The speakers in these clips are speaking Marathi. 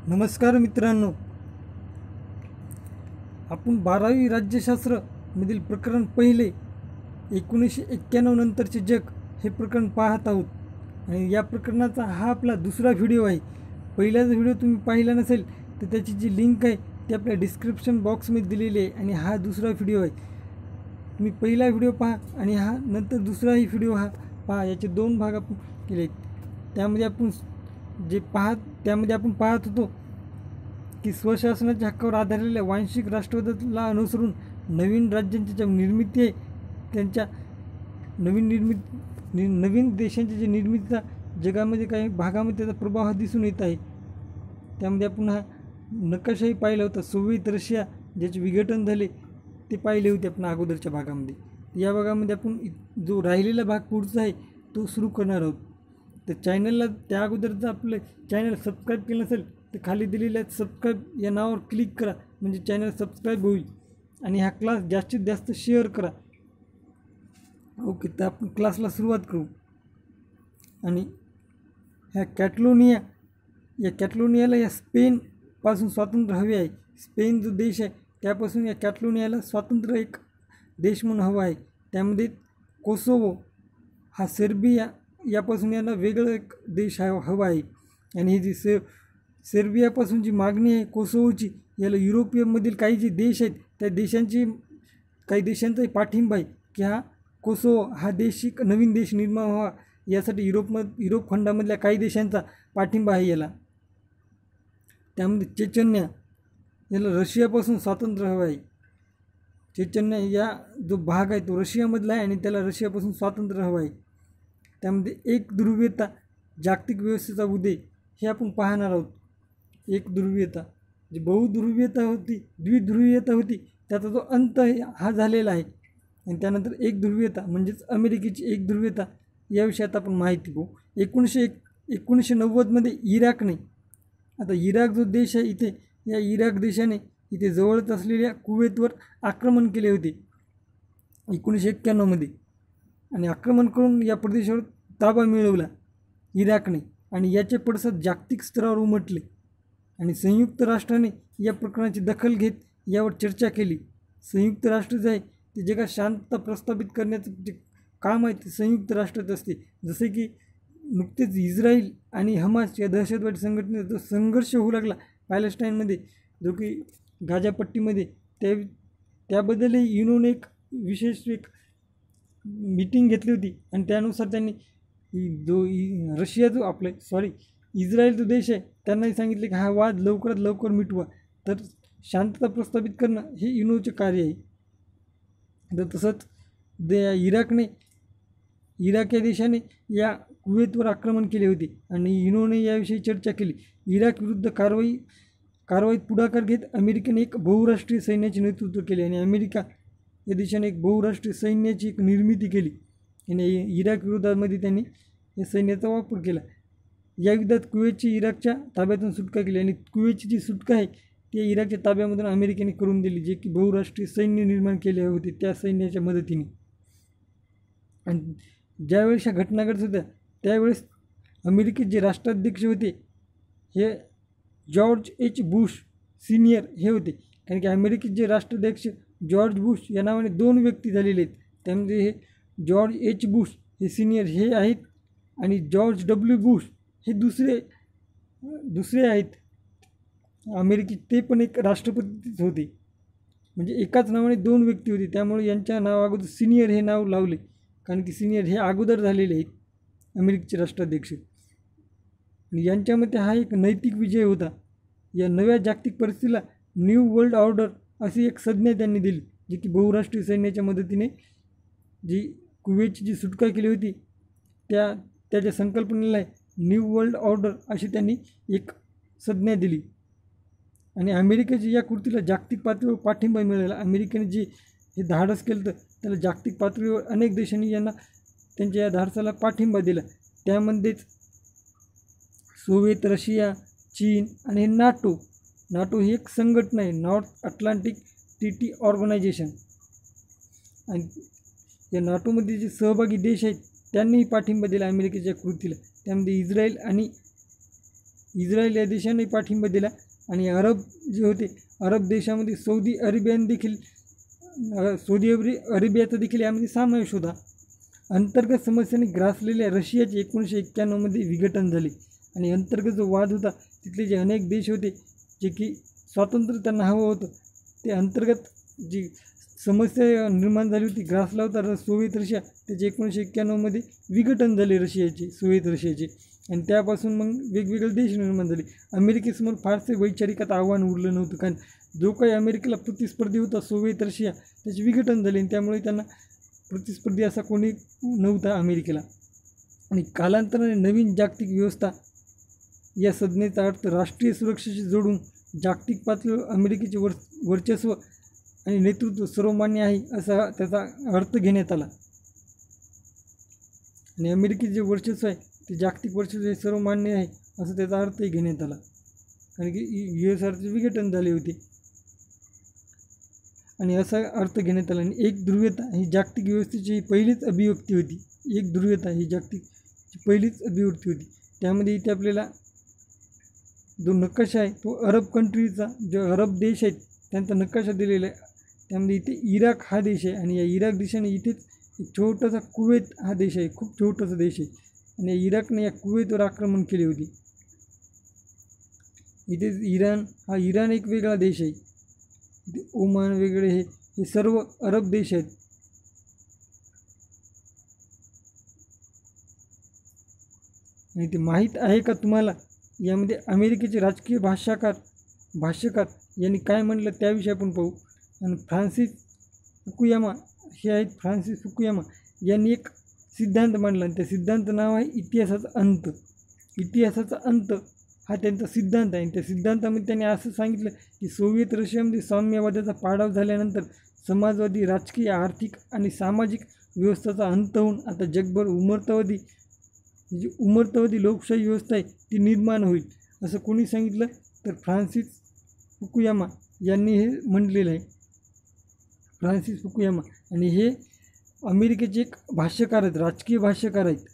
नमस्कार मित्रांनो, आपण 12वी राज्यशास्त्र मधील प्रकरण पहिले 1991 नंतरचे जग हे प्रकरण पाहत आहोत आणि या प्रकरणाचा हा आपला दुसरा व्हिडिओ आहे। पहिलाच व्हिडिओ तुम्ही पाहिला नसेल तर त्याची जी लिंक आहे ती आपल्या डिस्क्रिप्शन बॉक्समध्ये दिलेली आहे आणि हा दुसरा व्हिडिओ आहे। तुम्ही पहिला व्हिडिओ पहा आणि हा नंतर दुसराही व्हिडिओ हा पहा। याचे दोन भाग आपण केले आहेत। त्यामध्ये आपण पाहत होतो की स्वशासनाच्या हक्कावर आधारलेल्या वांशिक राष्ट्रवादाला अनुसरून नवीन राज्यांची जी निर्मिती आहे त्यांच्या नवीन देशांची जी निर्मितीचा जगामध्ये काही भागामध्ये त्याचा प्रभाव दिसून येत आहे। त्यामध्ये आपण हा नकाशाही पाहिला होता, सोव्हिएत रशिया ज्याचे विघटन झाले ते पाहिले होते आपण अगोदरच्या भागामध्ये। या भागामध्ये आपण जो राहिलेला भाग पुढचा आहे तो सुरू करणार आहोत। तर चॅनलला त्या अगोदरचं आपलं चॅनल सबस्क्राईब केलं नसेल तर खाली दिलेल्या सबस्क्राईब या नावावर क्लिक करा, म्हणजे चॅनल सबस्क्राईब होईल आणि हा क्लास जास्तीत जास्त शेअर करा। ओके, तर आपण क्लासला सुरुवात करू। आणि ह्या कॅटलोनियाला या स्पेनपासून स्वातंत्र्य हवे आहे। स्पेन जो देश आहे त्यापासून या कॅटलोनियाला स्वातंत्र्य एक देश म्हणून हवा आहे। त्यामध्ये कोसोवो हा सर्बिया यापासून याला वेगळं एक देश हवा आहे। आणि ही जी सर्बियापासून जी मागणी आहे कोसोवोची, याला युरोपियममधील काही जे देश आहेत त्या काही देशांचाही पाठिंबा आहे की हा कोसोवो हा देश एक नवीन देश निर्माण व्हावा, यासाठी युरोप खंडामधल्या काही देशांचा पाठिंबा आहे याला। त्यामध्ये चेचन्या याला रशियापासून स्वातंत्र्य हवं आहे। चेचन्या या जो भाग आहे तो रशियामधला आहे आणि त्याला रशियापासून स्वातंत्र्य हवं आहे। त्यामध्ये एक ध्रुवीयता, जागतिक व्यवस्थेचा उदय हे आपण पाहणार आहोत। एक ध्रुवीयता जी बहुध्रुवीयता होती, द्विध्रुवीयता होती, त्याचा जो अंत हा झालेला आहे। आणि त्यानंतर एक ध्रुवीयता म्हणजेच अमेरिकेची एक ध्रुवीयता या विषयात आपण माहिती घेऊ। 1990मध्ये इराकने, आता इराक जो देश आहे इथे, या इराक देशाने इथे जवळच असलेल्या कुवेतवर आक्रमण केले होते 1991मध्ये आणि आक्रमण करून या प्रदेशावर ताबा मिळवला इराकने आणि याचे पडसाद जागतिक स्तरावर उमटले आणि संयुक्त राष्ट्राने या प्रकरणाची दखल घेत यावर चर्चा केली। संयुक्त राष्ट्र जे आहे ते जगात शांतता प्रस्थापित करण्याचं जे काम आहे ते संयुक्त राष्ट्रात असते। जसे की नुकतेच इस्रायल आणि हमास या दहशतवादी संघटनेचा जो संघर्ष होऊ लागला पॅलेस्टाईनमध्ये, जो की गाझापट्टीमध्ये, त्याबद्दलही युनोने एक विशेष मीटिंग घेतली होती आणि त्यानुसार त्यांनी इस्रायल जो देश आहे त्यांनाही सांगितले की हा वाद लवकरात लवकर मिटवा। तर शांतता प्रस्थापित करणं हे युनोचे कार्य आहे। तर तसंच इराक या देशाने या कुवेतवर आक्रमण केले होते आणि युनोने याविषयी चर्चा केली। इराक विरुद्ध कारवाईत पुढाकार घेत अमेरिकेने एक बहुराष्ट्रीय सैन्याचे नेतृत्व केले आणि अमेरिका या देशाने एक बहुराष्ट्रीय सैन्याची एक निर्मिती केली आणि इराक विरोधामध्ये त्यांनी या सैन्याचा वापर केला। या युद्धात कुवेतची इराकच्या ताब्यातून सुटका केली आणि कुवेतची जी सुटका आहे ती इराकच्या ताब्यामधून अमेरिकेने करून दिली, जे की बहुराष्ट्रीय सैन्य निर्माण केले होते त्या सैन्याच्या मदतीने। आणि ज्यावेळेस ह्या घटना घडत होत्या त्यावेळेस अमेरिकेचे जे राष्ट्राध्यक्ष होते हे जॉर्ज एच बुश सिनियर हे होते, कारण की अमेरिकेचे जे राष्ट्राध्यक्ष जॉर्ज बुश या नावाने दोन व्यक्ती झालेले आहेत। त्यामध्ये हे जॉर्ज एच बुश हे सिनियर हे आहेत आणि जॉर्ज डब्ल्यू बुश हे दुसरे आहेत अमेरिकेचे, ते पण एक राष्ट्रपतीच होते। म्हणजे एकाच नावाने दोन व्यक्ती होते, त्यामुळे यांच्या नावाअगोदर सिनियर हे नाव लावले, कारण की सिनियर हे अगोदर झालेले आहेत अमेरिकेचे राष्ट्राध्यक्ष। आणि यांच्यामध्ये हा एक नैतिक विजय होता। या नव्या जागतिक परिस्थितीला न्यू वर्ल्ड ऑर्डर अशी एक संज्ञा त्यांनी दिली, जी की बहुराष्ट्रीय सैन्याच्या मदतीने जी कुवेतची जी सुटका केली होती त्याच्या संकल्पनेला न्यू वर्ल्ड ऑर्डर अशी त्यांनी एक संज्ञा दिली। आणि अमेरिकेच्या या कृतीला जागतिक पातळीवर पाठिंबा मिळाला। अमेरिकेने जे हे धाडस केलं तर त्याला जागतिक पातळीवर अनेक देशांनी त्यांच्या या धाडसाला पाठिंबा दिला। त्यामध्येच सोव्हिएत रशिया, चीन आणि नाटो ही एक संघटना आहे, नॉर्थ अटलांटिक ट्रीटी ऑर्गनायझेशन। आणि या नाटोमध्ये जे सहभागी देश आहेत त्यांनीही पाठिंबा दिला अमेरिकेच्या कृतीला। त्यामध्ये इस्रायल आणि इस्रायल या देशाने पाठिंबा दिला आणि अरब जे होते अरब देशामध्ये सौदी अरेबियाचा देखील यामध्ये समावेश होता. अंतर्गत समस्यांनी ग्रासलेल्या रशियाचे 1991मध्ये विघटन झाले आणि अंतर्गत जो वाद होता तिथले जे अनेक देश होते जे की स्वातंत्र्य त्यांना हवं होतं ते अंतर्गत जी समस्या निर्माण झाली होती ग्रासला होता सोव्हिएत रशिया त्याचे 1991मध्ये विघटन झाले सोव्हिएत रशियाचे आणि त्यापासून मग वेगवेगळे देश निर्माण झाले. अमेरिकेसमोर फारसे वैचारिक आता आव्हान उरलं नव्हतं कारण जो काही अमेरिकेला प्रतिस्पर्धी होता सोव्हिएत रशिया त्याचे विघटन झाले आणि त्यामुळे त्यांना प्रतिस्पर्धी असा कोणी नव्हता अमेरिकेला. आणि कालांतराने नवीन जागतिक व्यवस्था या संज्ञेचा अर्थ राष्ट्रीय सुरक्षेशी जोडून जागतिक पातळीवर अमेरिकेचे वर्चस्व आणि नेतृत्व सर्वमान्य आहे असा त्याचा अर्थ घेण्यात आला. आणि अमेरिकेचे जे वर्चस्व आहे ते जागतिक वर्चस्व हे सर्वमान्य आहे असं त्याचा अर्थही घेण्यात आला कारण की USSRचे विघटन झाले होते आणि असा अर्थ घेण्यात आला. आणि एक ध्रुवीयता ही जागतिक व्यवस्थेची पहिलीच अभिव्यक्ती होती. एक ध्रुवीयता ही जागतिकची पहिलीच अभिव्यक्ती होती. त्यामध्ये इथे आपल्याला जो नकाशा आहे तो अरब कंट्रीचा जो अरब देश आहेत त्यांचा नकाशा दिलेला आहे. त्यामध्ये इथे इराक हा देश आहे आणि या इराक देशाने इथेच एक छोटासा कुवेत हा देश आहे, खूप छोटासा देश आहे आणि या इराकने या कुवेतवर आक्रमण केले होते. इथेच इराण एक वेगळा देश आहे. इथे ओमान वेगळे हे सर्व अरब देश आहेत. आणि ते माहीत आहे का तुम्हाला यामध्ये अमेरिकेचे राजकीय भाष्यकार यांनी काय म्हटलं त्याविषयी आपण पाहू. आणि फ्रान्सिस फुकुयामा हे आहेत. फ्रान्सिस फुकुयामा यांनी एक सिद्धांत मांडला आणि त्या सिद्धांत नाव आहे इतिहासाचा अंत. इतिहासाचा अंत हा त्यांचा सिद्धांत आहे. त्या सिद्धांतामध्ये त्यांनी असं सांगितलं की सोव्हिएत रशियामध्ये साम्यवादाचा पाडाव झाल्यानंतर समाजवादी राजकीय आर्थिक आणि सामाजिक व्यवस्थेचा अंत होऊन आता जगभर उमरतवादी लोकशाही व्यवस्था आहे ती निर्माण होईल असं कोणी सांगितलं तर फ्रान्सिस फुकुयामा यांनी हे म्हटलेलं आहे. फ्रान्सिस फुकुयामा आणि हे अमेरिकेचे एक भाष्यकार आहेत, राजकीय भाष्यकार आहेत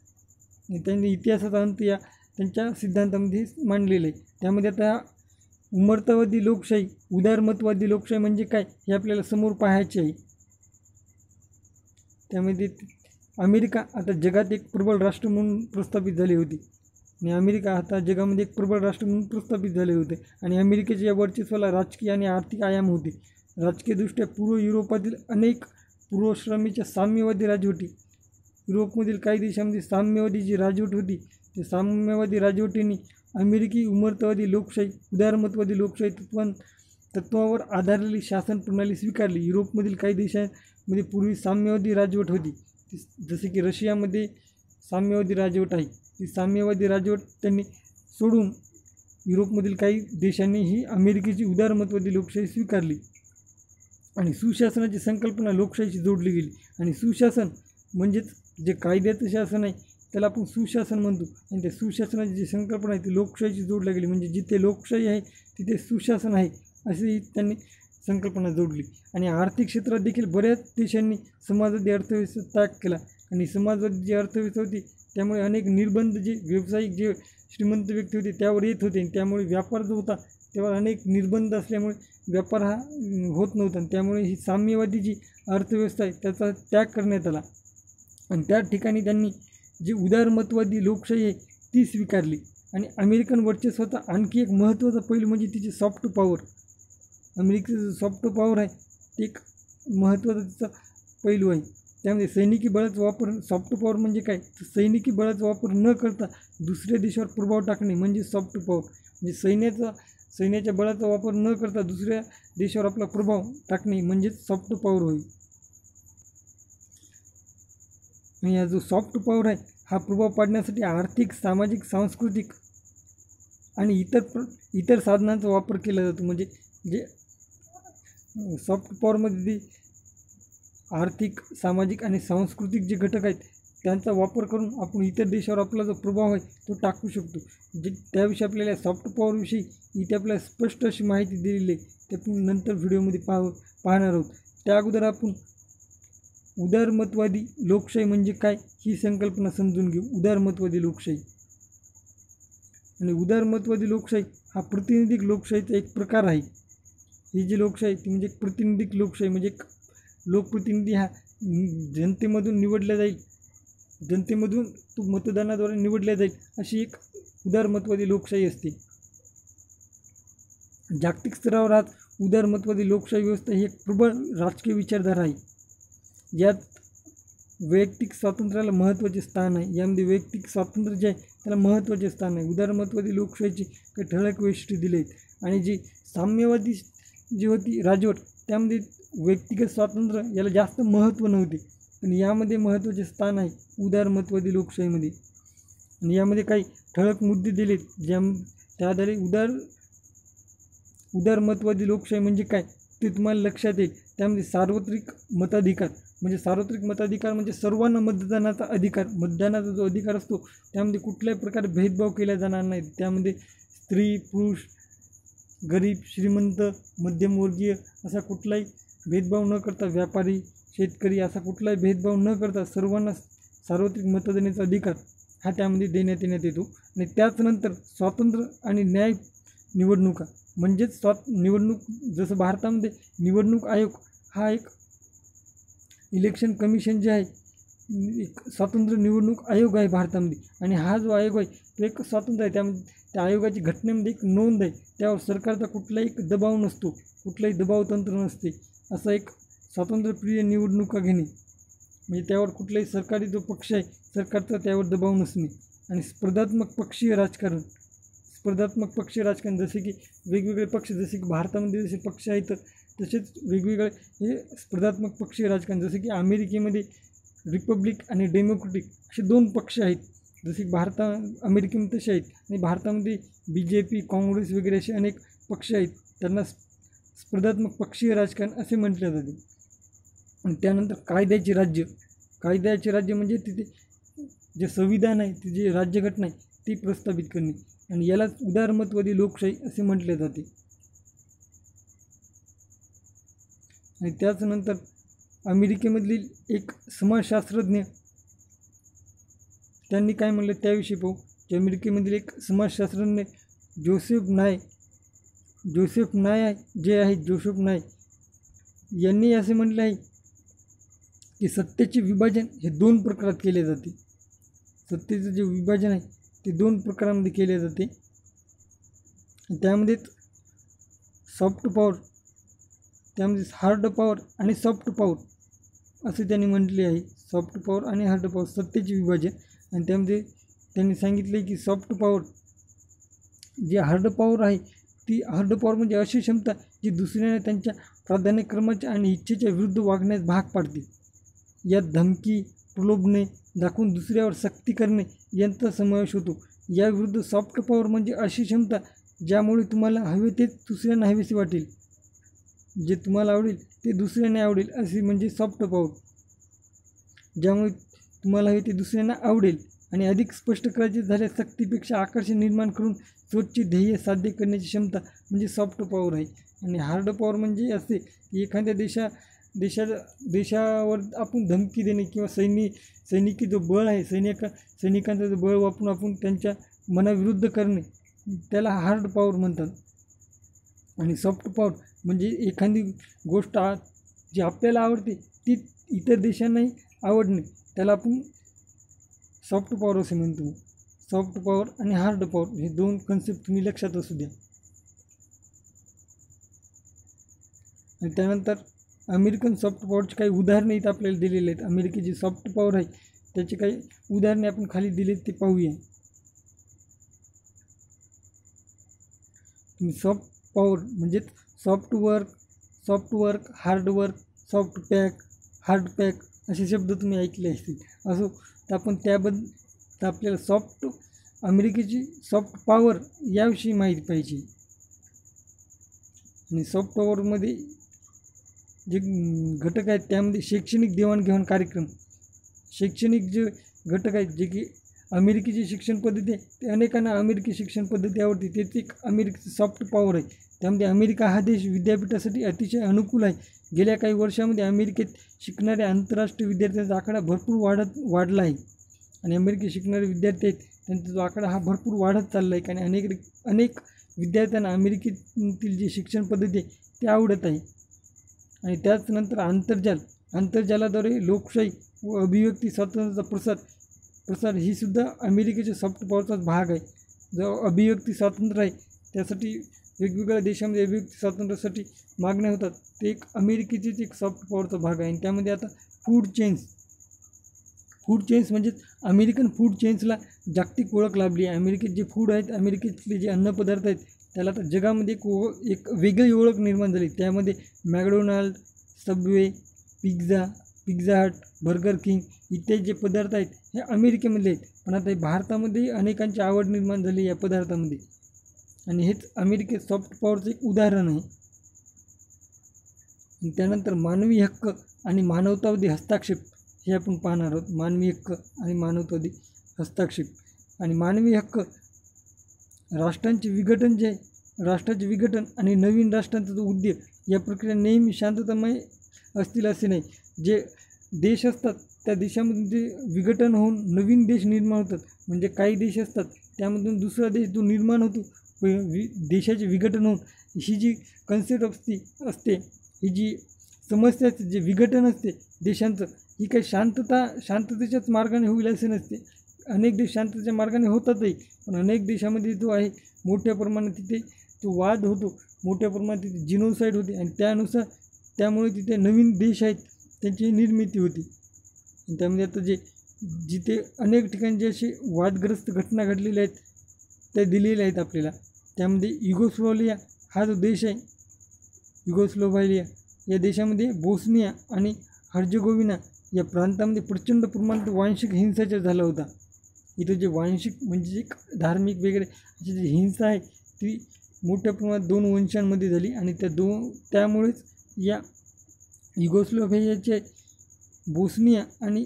आणि त्यांनी इतिहासाचा अंत या त्यांच्या सिद्धांतामध्ये मांडलेलं आहे. त्यामध्ये आता उमरतवादी लोकशाही उदारमतवादी लोकशाही म्हणजे काय हे आपल्याला समोर पाहायचे आहे. त्यामध्ये अमेरिका आता जगात एक प्रबळ राष्ट्र म्हणून प्रस्थापित झाली होती आणि अमेरिका आता जगामध्ये एक प्रबळ राष्ट्र म्हणून प्रस्थापित झाले होते आणि अमेरिकेच्या या वर्चस्वाला राजकीय आणि आर्थिक आयाम होते. राजकीयदृष्ट्या पूर्व युरोपातील अनेक पूर्वश्रमीच्या साम्यवादी राजवटी युरोपमधील काही देशांमध्ये साम्यवादी जी राजवट होती त्या साम्यवादी राजवटींनी अमेरिकी उमरतवादी लोकशाही उदारमतवादी लोकशाही तत्वावर आधारलेली शासन प्रणाली स्वीकारली. युरोपमधील काही देशांमध्ये पूर्वी साम्यवादी राजवट होती जसे की रशियामध्ये साम्यवादी राजवट आहे. ती साम्यवादी राजवट त्यांनी सोडून युरोपमधील काही देशांनी ही अमेरिकेची उदारमतवादी लोकशाही स्वीकारली आणि सुशासनाची संकल्पना लोकशाहीशी जोडली गेली. आणि सुशासन म्हणजेच जे कायद्याचं शासन आहे त्याला आपण सुशासन म्हणतो आणि त्या सुशासनाची जी संकल्पना आहे ती लोकशाहीशी जोडली गेली. म्हणजे जिथे लोकशाही आहे तिथे सुशासन आहे अशी त्यांनी संकल्पना जोडली. आणि आर्थिक क्षेत्रात देखील बऱ्याच देशांनी समाजवादी अर्थव्यवस्था त्याग केला आणि समाजवादी जी अर्थव्यवस्था होती त्यामुळे अनेक निर्बंध जे व्यावसायिक जे श्रीमंत व्यक्ती होते त्यावर येत होते आणि त्यामुळे व्यापार जो होता तेव्हा अनेक निर्बंध असल्यामुळे व्यापार हा होत नव्हता आणि त्यामुळे ही साम्यवादी जी अर्थव्यवस्था आहे त्याचा त्याग करण्यात आला आणि त्या ठिकाणी त्यांनी जी उदारमतवादी लोकशाही आहे ती स्वीकारली. आणि अमेरिकन वर्चस्वाचा आणखी एक महत्त्वाचा पैलू म्हणजे तिची सॉफ्ट पॉवर. अमेरिकेचं जो सॉफ्ट पॉवर आहे ते एक महत्त्वाचा तिचा पैलू आहे. त्यामध्ये सैनिकी बळाचा वापर सॉफ्ट पॉवर म्हणजे काय तर सैनिकी बळाचा वापर न करता दुसऱ्या देशावर प्रभाव टाकणे म्हणजे सॉफ्ट पॉवर. म्हणजे सैन्याच्या बळाचा वापर न करता दुसऱ्या देशावर आपला प्रभाव टाकणे म्हणजेच सॉफ्ट पॉवर होईल. आणि हा जो सॉफ्ट पॉवर आहे हा प्रभाव पाडण्यासाठी आर्थिक सामाजिक सांस्कृतिक आणि इतर साधनांचा वापर केला जातो. म्हणजे जे सॉफ्ट पॉवरमध्ये आर्थिक सामाजिक आणि सांस्कृतिक जे घटक आहेत त्यांचा वापर करून आपण इतर देशावर आपला जो प्रभाव आहे तो टाकू शकतो. त्याविषयी आपल्याला सॉफ्ट पॉवरविषयी इथे आपल्याला स्पष्ट अशी माहिती दिलेली आहे ते आपण नंतर व्हिडिओमध्ये पाहणार आहोत. त्या अगोदर आपण उदारमतवादी लोकशाही म्हणजे काय ही संकल्पना समजून घेऊ. उदारमतवादी लोकशाही आणि उदारमतवादी लोकशाही हा प्रातिनिधिक लोकशाहीचा एक प्रकार आहे. ही जी लोकशाही ती म्हणजे एक प्रातिनिधिक लोकशाही, म्हणजे एक लोकप्रतिनिधी हा जनतेमधून निवडला जाईल, जनतेमधून तो मतदानाद्वारे निवडला जाईल, अशी एक उदारमतवादी लोकशाही असते. जागतिक स्तरावर आज उदारमतवादी लोकशाही व्यवस्था ही एक प्रबळ राजकीय विचारधारा आहे. यात वैयक्तिक स्वातंत्र्याला महत्त्वाचे स्थान आहे. यामध्ये वैयक्तिक स्वातंत्र्य जे आहे त्याला महत्त्वाचे स्थान आहे. उदारमतवादी लोकशाहीची काही ठळक वैशिष्ट्ये दिली आहेत. आणि जी साम्यवादी जी होती राजवट त्यामध्ये व्यक्तिगत स्वातंत्र्य याला जास्त महत्त्व नव्हते, पण यामध्ये महत्त्वाचे स्थान आहे उदारमतवादी लोकशाहीमध्ये. आणि यामध्ये काही ठळक मुद्दे दिलेत त्याद्वारे उदारमतवादी लोकशाही म्हणजे काय ते तुम्हाला लक्षात येईल. त्यामध्ये सार्वत्रिक मताधिकार म्हणजे सर्वांना मतदानाचा अधिकार, मतदानाचा जो अधिकार असतो त्यामध्ये कुठल्याही प्रकारे भेदभाव केला जाणार नाही. त्यामध्ये स्त्री पुरुष, गरीब श्रीमंत, मध्यमवर्गीय असा कुठलाही भेदभाव न करता, व्यापारी शेतकरी असा कुठलाही भेदभाव न करता सर्वांना सार्वत्रिक मतदानाचा अधिकार हा त्यामध्ये देण्यात येतो. आणि त्याचनंतर स्वातंत्र्य आणि न्याय निवडणुका म्हणजेच निवडणूक, जसं भारतामध्ये निवडणूक आयोग हा एक इलेक्शन कमिशन जे आहे, एक स्वतंत्र निवडणूक आयोग आहे भारतामध्ये. आणि हा जो आयोग आहे तो एक स्वतंत्र आहे. त्यामध्ये त्या आयोगाची घटनेमध्ये एक नोंद आहे, त्यावर सरकारचा कुठलाही एक दबाव नसतो, कुठलाही दबाव तंत्र नसते. असा एक स्वातंत्र्यप्रिय निवडणुका घेणे म्हणजे त्यावर कुठलाही सरकारी जो पक्ष आहे सरकारचा त्यावर दबाव नसणे. आणि स्पर्धात्मक पक्षीय राजकारण जसे की वेगवेगळे पक्ष, जसे की भारतामध्ये जसे पक्ष आहेत तसेच वेगवेगळे हे स्पर्धात्मक पक्षीय राजकारण, जसे की अमेरिकेमध्ये रिपब्लिक आणि डेमोक्रेटिक असे 2 पक्ष आहेत. जसे की अमेरिकेमध्ये तसे आहेत. आणि भारतामध्ये BJP, काँग्रेस वगैरे असे अनेक पक्ष आहेत. त्यांना स्पर्धात्मक पक्षीय राजकारण असे म्हटले जाते. आणि त्यानंतर कायद्याचे राज्य म्हणजे तिथे जे संविधान आहे, ती जी राज्यघटना आहे ती प्रस्थापित करणे, आणि यालाच उदारमतवादी लोकशाही असे म्हटले जाते. आणि त्याचनंतर अमेरिकेमधील एक समाजशास्त्रज्ञ त्यांनी काय म्हणलं त्याविषयी पाहू. की अमेरिकेमधील एक समाजशास्त्रज्ञ जोसेफ नाय यांनी असे म्हटले आहे की सत्तेचे विभाजन हे 2 प्रकारात केले जाते. सत्तेचं जे विभाजन आहे ते 2 प्रकारांमध्ये केले जाते. त्यामध्ये सॉफ्ट पॉवर, त्यामध्ये हार्ड पॉवर आणि सॉफ्ट पॉवर असे त्यांनी म्हटले आहे. सॉफ्ट पॉवर आणि हार्ड पॉवर सत्तेचे विभाजन. आणि त्यामध्ये त्यांनी सांगितले की सॉफ्ट पॉवर जी हार्ड पॉवर आहे ती हार्ड पॉवर म्हणजे अशी क्षमता जी दुसऱ्याने त्यांच्या प्राधान्यक्रमाच्या आणि इच्छेच्या विरुद्ध वागण्यास भाग पाडते. यात धमकी, प्रलोभने दाखवून दुसऱ्यावर सक्ती करणे यांचा समावेश होतो. याविरुद्ध सॉफ्ट पॉवर म्हणजे अशी क्षमता ज्यामुळे तुम्हाला हवे तेच दुसऱ्यांना हवेसे वाटेल, जे तुम्हाला आवडेल ते दुसऱ्यांना आवडेल, अशी म्हणजे सॉफ्ट पॉवर. ज्यामुळे तुम्हाला हवे ते दुसऱ्यांना आवडेल. आणि अधिक स्पष्ट करायचे झाल्यास सक्तीपेक्षा आकर्षण निर्माण करून स्वच्छ ध्येय साध्य करण्याची क्षमता म्हणजे सॉफ्ट पॉवर आहे. आणि हार्ड पॉवर म्हणजे असे की एखाद्या देशावर आपण धमकी देणे किंवा सैनिकी जो बळ आहे, सैनिकांचा जो बळ वापरून आपण त्यांच्या मनाविरुद्ध करणे त्याला हार्ड पॉवर म्हणतात. आणि सॉफ्ट पॉवर म्हणजे एखादी गोष्ट जी आपल्याला आवडते ती इतर देशांनाही आवडणे त्याला आपण सॉफ्ट पॉवर असे म्हणतो. सॉफ्ट पॉवर आणि हार्ड पॉवर हे 2 कन्सेप्ट तुम्ही लक्षात असू द्या. आणि त्यानंतर अमेरिकन सॉफ्ट पॉवरची काही उदाहरणे इथं आपल्याला दिलेले आहेत. अमेरिकेची सॉफ्ट पॉवर आहे त्याची काही उदाहरणे आपण खाली दिलेत ते पाहूया. तुम्ही सॉफ्ट पॉवर म्हणजेच soft work, hard work, soft pack, hard pack असे शब्द तुम्ही ऐकले असतील. असो तर आपण त्याबद्दल आपल्याला अमेरिकेची सॉफ्ट पॉवर याविषयी माहिती पाहिजे. आणि सॉफ्ट पॉवरमध्ये जे घटक आहेत त्यामध्ये शैक्षणिक देवाणघेवाण कार्यक्रम, शैक्षणिक जे घटक आहेत जे की अमेरिकेची शिक्षण पद्धती आहे ते अनेकांना अमेरिकी शिक्षण पद्धती आवडते, तेच एक अमेरिकेची सॉफ्ट पॉवर आहे. त्यामध्ये अमेरिका हा देश विद्यापीठासाठी अतिशय अनुकूल आहे. गेल्या काही वर्षामध्ये अमेरिकेत शिकणाऱ्या आंतरराष्ट्रीय विद्यार्थ्यांचा आकडा भरपूर वाढला आहे. आणि अमेरिकेत शिकणारे विद्यार्थी आहेत त्यांचा जो आकडा हा भरपूर वाढत चालला आहे. आणि अनेक विद्यार्थ्यांना अमेरिकेतील जी शिक्षण पद्धती आहे ते आवडत आहे. आणि त्याचनंतर अंतर्जालाद्वारे लोकशाही व अभिव्यक्ती स्वातंत्र्याचा प्रसार ही सुद्धा अमेरिकेच्या सॉफ्ट पॉवरचाच भाग आहे. जो अभिव्यक्ती स्वातंत्र्य आहे त्यासाठी वेगवेगळ्या देशामध्ये अभिव्यक्ती स्वातंत्र्यासाठी मागण्या होतात, ते एक अमेरिकेचीच एक सॉफ्ट पॉवरचा भाग आहे. आणि त्यामध्ये आता फूड चेन्स म्हणजेच अमेरिकन फूड चेन्सला जागतिक ओळख लाभली आहे. अमेरिकेत जे फूड आहेत, अमेरिकेतले जे अन्नपदार्थ आहेत त्याला आता जगामध्ये एक वेगळी ओळख निर्माण झाली. त्यामध्ये McDonald, Subway, Pizza Hut, burger king इत्यादी जे पदार्थ आहेत हे अमेरिकेमधले आहेत. पण आता भारतामध्ये अनेकांची आवड निर्माण झाली या पदार्थामध्ये. आणि हेच अमेरिकेत सॉफ्ट पॉवरचं एक उदाहरण आहे. त्यानंतर मानवी हक्क आणि मानवतावादी हस्तक्षेप हे आपण पाहणार आहोत. मानवी हक्क आणि मानवतावादी हस्तक्षेप. आणि मानवी हक्क राष्ट्राचे विघटन आणि नवीन राष्ट्रांचा जो उद्य या प्रक्रिया नेहमी शांततामय असतील असे नाही. जे देश असतात त्या देशामधून जे विघटन होऊन नवीन देश निर्माण होतात. म्हणजे काही देश असतात त्यामधून दुसरा देश जो निर्माण होतो, देशाचे विघटन होऊन ही जी कन्सेप्ट असते, ही जी समस्या असते, जे विघटन असते देशांचं, ही काही शांततेच्याच मार्गाने होईल असे नसते. अनेक देश शांततेच्या मार्गाने होतातही, पण अनेक देशामध्ये जो आहे मोठ्या प्रमाणात तिथे तो वाद होतो, मोठ्या प्रमाणात तिथे जिनोसाईड होते. आणि त्यामुळे तिथे नवीन देश आहेत त्यांची निर्मिती होती. आणि त्यामध्ये आता जिथे अनेक ठिकाणी जे असे वादग्रस्त घटना घडलेल्या आहेत त्या दिलेल्या आहेत आपल्याला. त्यामध्ये युगोस्लाव्हिया हा जो देश आहे, युगोस्लाव्हिया या देशामध्ये बोस्निया आणि हर्जेगोविना या प्रांतामध्ये प्रचंड प्रमाणात वांशिक हिंसाचार झाला होता. इथं जे वांशिक म्हणजे एक धार्मिक वगैरे अशी जी हिंसा आहे ती मोठ्या प्रमाणात 2 वंशांमध्ये झाली. आणि त्यामुळेच या युगोस्लाव्हियाचे बोस्निया आणि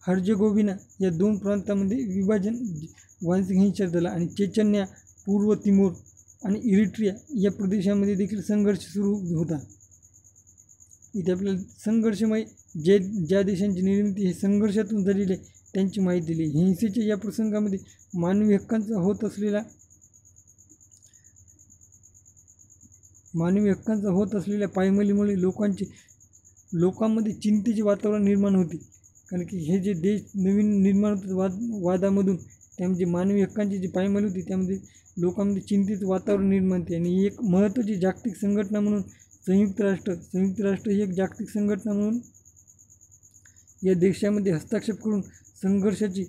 हर्जेगोविना या 2 प्रांतामध्ये विभाजन वांशिक हिंसाचार झाला. आणि चेचन्या, पूर्व तिमोर आणि इरिट्रिया या प्रदेशामध्ये देखील संघर्ष सुरू होता. इथे आपल्याला संघर्षमय ज्या देशांची निर्मिती हे संघर्षातून झालेली आहे त्यांची माहिती दिली. हिंसेच्या या प्रसंगामध्ये मानवी हक्कांचा होत असलेल्या पायमल्लीमुळे लोकांमध्ये चिंतेचे वातावरण निर्माण होते. कारण की हे जे देश नवीन निर्माण होतात वादामधून, त्यामध्ये मानवी हक्कांची जी पायमल्ली होती त्यामध्ये लोकांमध्ये चिंतेचं वातावरण निर्माण होते. आणि एक महत्त्वाची जागतिक संघटना म्हणून संयुक्त राष्ट्र ही एक जागतिक संघटना म्हणून या देशामध्ये हस्तक्षेप करून संघर्षाची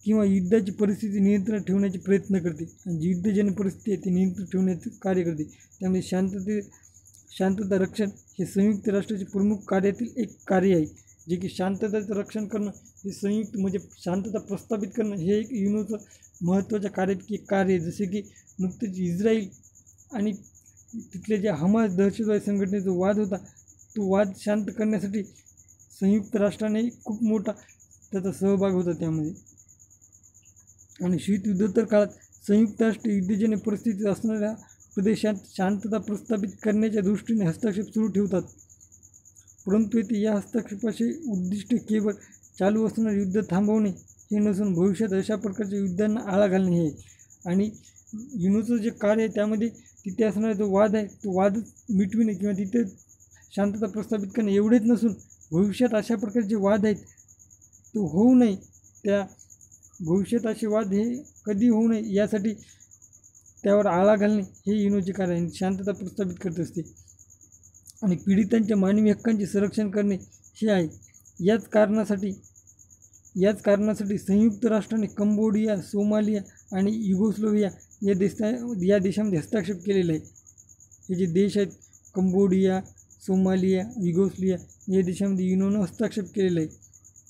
किंवा युद्धाची परिस्थिती नियंत्रणात ठेवण्याचे प्रयत्न करते. आणि जी युद्धजन्य परिस्थिती आहे ती नियंत्रित ठेवण्याचे कार्य करते. त्यामुळे शांतता रक्षण हे संयुक्त राष्ट्राचे प्रमुख कार्यातील एक कार्य आहे. जे की शांततेचं रक्षण करणं हे म्हणजे शांतता प्रस्थापित करणं हे एक युनोचं महत्त्वाच्या कार्यापैकी एक कार्य आहे. जसे की नुकतेच इस्राईल आणि तिथले जे हमास दहशतवादी संघटनेचा वाद होता, तो वाद शांत करण्यासाठी संयुक्त राष्ट्राने खूप मोठा त्याचा सहभाग होता त्यामध्ये. आणि शीतयुद्धोत्तर काळात संयुक्त राष्ट्र युद्धजन्य परिस्थितीत असणाऱ्या प्रदेशात शांतता प्रस्थापित करण्याच्या दृष्टीने हस्तक्षेप सुरू ठेवतात. परंतु येथे या हस्तक्षेपाचे उद्दिष्ट केवळ चालू असणारे युद्ध थांबवणे हे नसून भविष्यात अशा प्रकारच्या युद्धांना आळा घालणे हे. आणि युनोचं जे कार्य आहे त्यामध्ये तिथे असणारा जो वाद आहे तो वाद मिटविणे किंवा तिथे शांतता प्रस्थापित करणे एवढेच नसून भविष्यात अशा प्रकारचे वाद आहेत तो होऊ नये, भविष्यात असे वाद हे कधी होऊ नये यासाठी त्यावर आळा घालणे हे युनोचे कार्य आहे. शांतता प्रस्थापित करत असते. आणि पीडितांच्या मानवी हक्कांचे संरक्षण करणे हे आहे. याच कारणासाठी संयुक्त राष्ट्राने कंबोडिया, सोमालिया आणि युगोस्लाव्हिया या देशामध्ये हस्तक्षेप केलेला आहे. हे जे देश आहेत कंबोडिया, सोमालिया, युगोस्लाव्हिया या देशामध्ये युनोनं हस्तक्षेप केलेला आहे.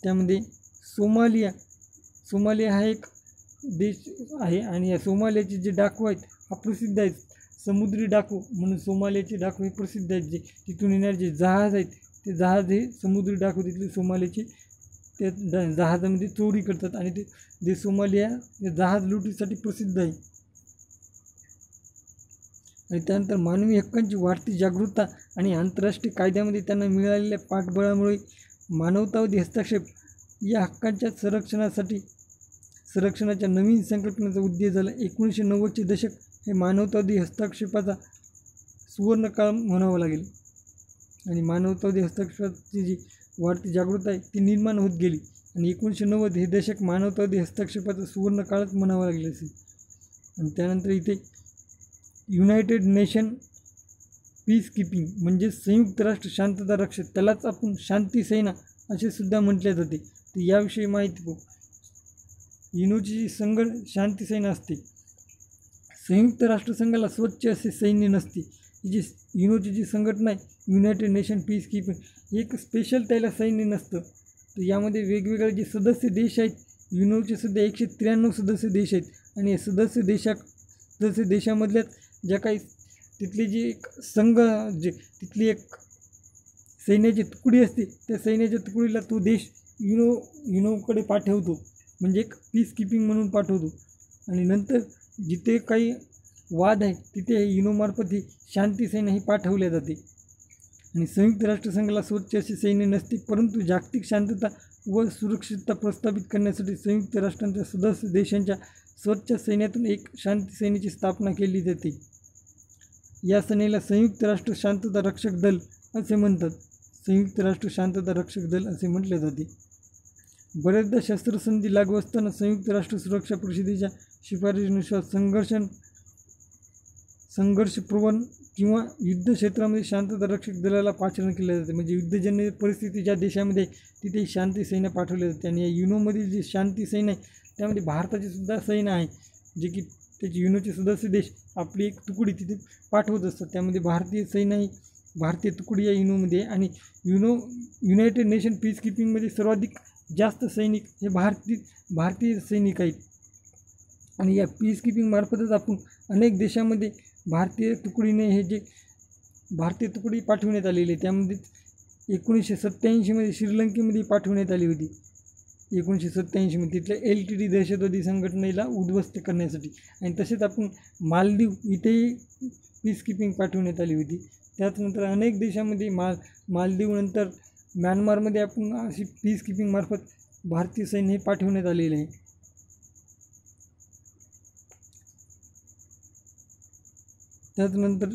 त्यामध्ये सोमालिया हा एक देश आहे. आणि या सोमालियाचे जे डाकू आहेत हा प्रसिद्ध आहेत. समुद्री डाकू म्हणून सोमालियाचे डाकू हे प्रसिद्ध आहेत. जे तिथून येणारे जे जहाज आहेत ते जहाज हे समुद्री डाकू तिथले सोमालियाचे त्या जहाजामध्ये चोरी करतात. आणि ते सोमालिया जहाज लुटीसाठी प्रसिद्ध आहे. आणि त्यानंतर मानवी हक्कांची वाढती जागरूकता आणि आंतरराष्ट्रीय कायद्यामध्ये त्यांना मिळालेल्या पाठबळामुळे मानवतावादी हस्तक्षेप या हक्कांच्या संरक्षणाच्या नवीन संकल्पनेचा उदय झाला. 1990चे दशक हे मानवतावादी हस्तक्षेपाचा सुवर्णकाळ म्हणावं लागेल आणि मानवतावादी हस्तक्षेपाची जी वाढती जागरूकता आहे ती निर्माण होत गेली आणि 1990 हे दशक मानवतावादी हस्तक्षेपाचा सुवर्णकाळच म्हणावं लागेल असेल. आणि त्यानंतर इथे युनायटेड नेशन पीस कीपिंग म्हणजे संयुक्त राष्ट्र शांतता रक्षक, त्यालाच आपण शांती सेना असे सुद्धा म्हटले जाते. तर याविषयी माहिती पाहू. युनोची जी शांती सेना असते, संयुक्त राष्ट्रसंघाला स्वच्छ असे सैन्य नसते. ही जी युनोची जी संघटना आहे युनायटेड नेशन पीस कीपिंग, एक स्पेशल त्याला सैन्य नसतं. तर यामध्ये वेगवेगळे जे सदस्य देश आहेत, युनोचे सध्या 193 सदस्य देश आहेत आणि सदस्य देशामधल्याच ज्या काही तिथली जी एक तिथली एक सैन्याची तुकडी असते, त्या सैन्याच्या तुकडीला तो देश युनोकडे पाठवतो, म्हणजे एक पीस कीपिंग म्हणून पाठवतो. आणि नंतर जिथे काही वाद आहे तिथे युनोमार्फत ही शांती सेना ही पाठवल्या जाते. आणि संयुक्त राष्ट्रसंघाला स्वच्छ असे सैन्य नसते, परंतु जागतिक शांतता व सुरक्षितता प्रस्थापित करण्यासाठी संयुक्त राष्ट्रांच्या सदस्य देशांच्या स्वच्छ सैन्यातून एक शांती सेनेची स्थापना केली जाते. या सेनेला संयुक्त राष्ट्र शांतता रक्षक दल असे म्हणतात. संयुक्त राष्ट्र शांतता रक्षक दल असे म्हटले जाते. बऱ्याचदा शस्त्रसंधी लागू असताना संयुक्त राष्ट्र सुरक्षा परिषदेच्या शिफारशीनुसार संघर्षप्रवण किंवा युद्ध क्षेत्रामध्ये शांतता रक्षक दलाला पाचारण केले जाते. म्हणजे युद्धजन्य परिस्थिती ज्या देशामध्ये तिथे शांती सैन्य पाठवले जाते. आणि या युनोमधील जी शांती सैन्य आहे त्यामध्ये भारताचे सुद्धा सैन्य आहे, जे की त्याचे युनोचे सदस्य देश आपली एक तुकडी तिथे पाठवत असतात. त्यामध्ये भारतीय सैन्य ही भारतीय तुकडी या युनोमध्ये आहे. आणि युनायटेड नेशन पीस कीपिंगमध्ये सर्वाधिक जास्त सैनिक हे भारतीय सैनिक आहेत. आणि या पीस कीपिंग मार्फतच आपण अनेक देशामध्ये भारतीय तुकडी पाठवण्यात आलेली आहे. त्यामध्ये 1987मध्ये श्रीलंकेमध्ये पाठवण्यात आली होती. 1987मध्ये तिथल्या LTT दहशतवादी संघटनेला उद्ध्वस्त करण्यासाठी. आणि तसेच आपण मालदीव इथेही पीस कीपिंग पाठवण्यात आली होती. त्याचनंतर अनेक देशामध्ये मालदीवनंतर म्यानमारमध्ये आपण अशी पीस कीपिंग मार्फत भारतीय सैन्य हे पाठवण्यात आलेले आहे. त्याचनंतर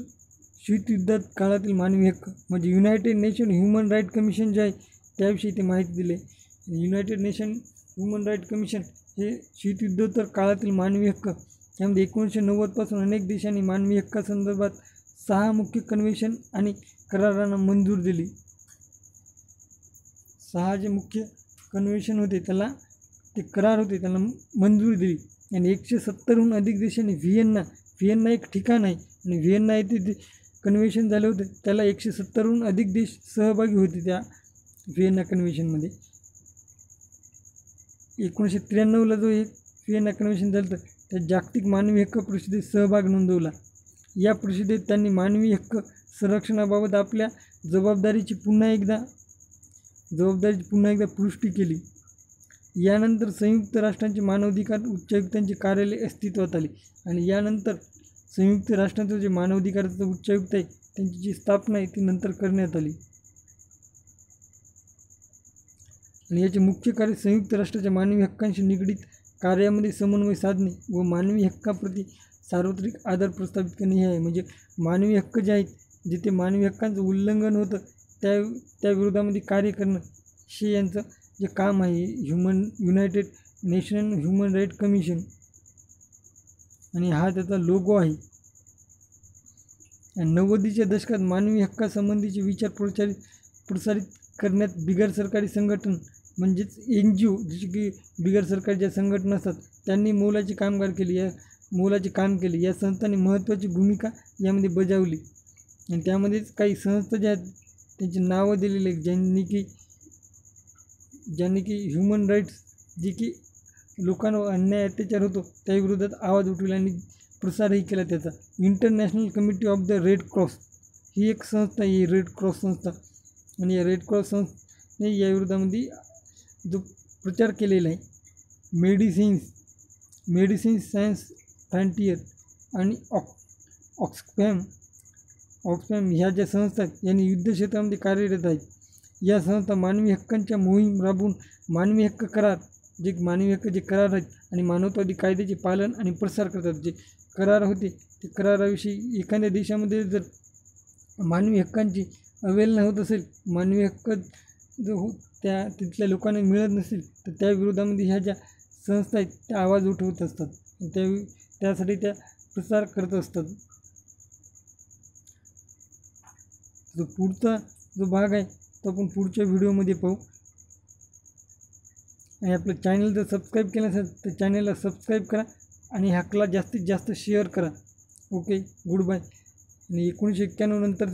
शीतयुद्धात काळातील मानवी हक्क म्हणजे united nation human right commission जे आहे त्याविषयी ते माहिती दिली आहे. United nation human right commission हे शीतयुद्धोत्तर काळातील मानवी हक्क, त्यामध्ये 1990पासून अनेक देशांनी मानवी हक्कासंदर्भात 6 मुख्य कन्व्हेन्शन आणि करारांना मंजूर दिली. 6 जे मुख्य कन्व्हेन्शन होते ते करार होते त्यांना मंजुरी दिली. आणि 170हून अधिक देशांनी व्हिएन्ना एक ठिकाण आहे आणि व्हिएन्ना येथे ते कन्व्हेन्शन झाले होते, त्याला 170हून अधिक देश सहभागी होते त्या व्हिएन्ना कन्व्हेन्शनमध्ये. 1993ला जो एक व्हिएन्ना कन्व्हेन्शन झालं त्या जागतिक मानवी हक्क परिषदेत सहभाग नोंदवला. या परिषदेत त्यांनी मानवी हक्क संरक्षणाबाबत आपल्या जबाबदारीची पुन्हा एकदा पुष्टी केली. यानंतर संयुक्त राष्ट्रांचे मानवाधिकार उच्चायुक्तांचे कार्यालय अस्तित्वात आले आणि यानंतर संयुक्त राष्ट्रांचं जे मानवाधिकाराचं उच्चायुक्त आहे त्यांची जी स्थापना आहे ती नंतर करण्यात आली. आणि याचे मुख्य कार्य संयुक्त राष्ट्राच्या मानवी हक्कांशी निगडीत कार्यामध्ये समन्वय साधणे व मानवी हक्काप्रती सार्वत्रिक आदर प्रस्थापित करणे हे आहे. म्हणजे मानवी हक्क जे आहेत जिथे मानवी हक्कांचं उल्लंघन होतं त्या विरोधामध्ये कार्य करणं हे यांचं जे काम आहे united nation human right commission. आणि हा त्याचा लोगो आहे. 90च्या दशकात मानवी हक्कासंबंधीचे विचार प्रसारित करण्यात बिगर सरकारी संघटन म्हणजेच NGO जसे की बिगर सरकारी ज्या संघटना असतात त्यांनी मोलाचे काम केले. या संस्थांनी महत्त्वाची भूमिका यामध्ये बजावली. आणि त्यामध्येच काही संस्था ज्या आहेत त्यांची नावं दिलेली आहेत ज्यांनी की ह्युमन राईट्स जे की लोकांवर अन्याय अत्याचार होतो त्याविरोधात आवाज उठवला आणि प्रसारही केला त्याचा. International Committee of the Red Cross ही एक संस्था आहे, रेड क्रॉस संस्था. आणि या रेड क्रॉस संस्थेने या विरोधामध्ये जो प्रचार केलेला आहे मेडिसिन्स सायन्स फ्रंटियर आणि ऑक्सफॅम ह्या ज्या संस्था आहेत यांनी युद्ध क्षेत्रामध्ये कार्यरत आहेत. या संस्था मानवी हक्कांच्या मोहीम राबवून मानवी हक्क करार जे मानवी हक्क जे करार आहेत आणि मानवतावादी कायद्याचे पालन आणि प्रसार करतात. जे करार होते ते कराराविषयी एखाद्या देशामध्ये जर मानवी हक्कांची अवहेलना होत असेल, मानवी हक्क जो त्या तिथल्या लोकांना मिळत नसेल, तर त्या विरोधामध्ये ह्या ज्या संस्था आहेत त्या आवाज उठवत असतात. त्यासाठी त्या प्रसार करत असतात. जो पुढचा जो भाग आहे तो आपण पुढच्या व्हिडिओमध्ये पाहू. आणि आपलं चॅनल जर सबस्क्राईब केलं असेल तर चॅनलला सबस्क्राईब करा आणि ह्याला जास्तीत जास्त शेअर करा. Okay, good bye. आणि 1991 नंतर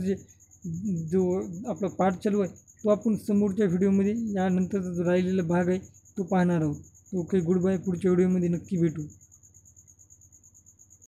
जो आपला पाठ चालू आहे तो आपण समोरच्या व्हिडिओमध्ये यानंतरचा जो राहिलेला भाग आहे तो पाहणार आहोत. Okay, good bye. पुढच्या व्हिडिओमध्ये नक्की भेटू.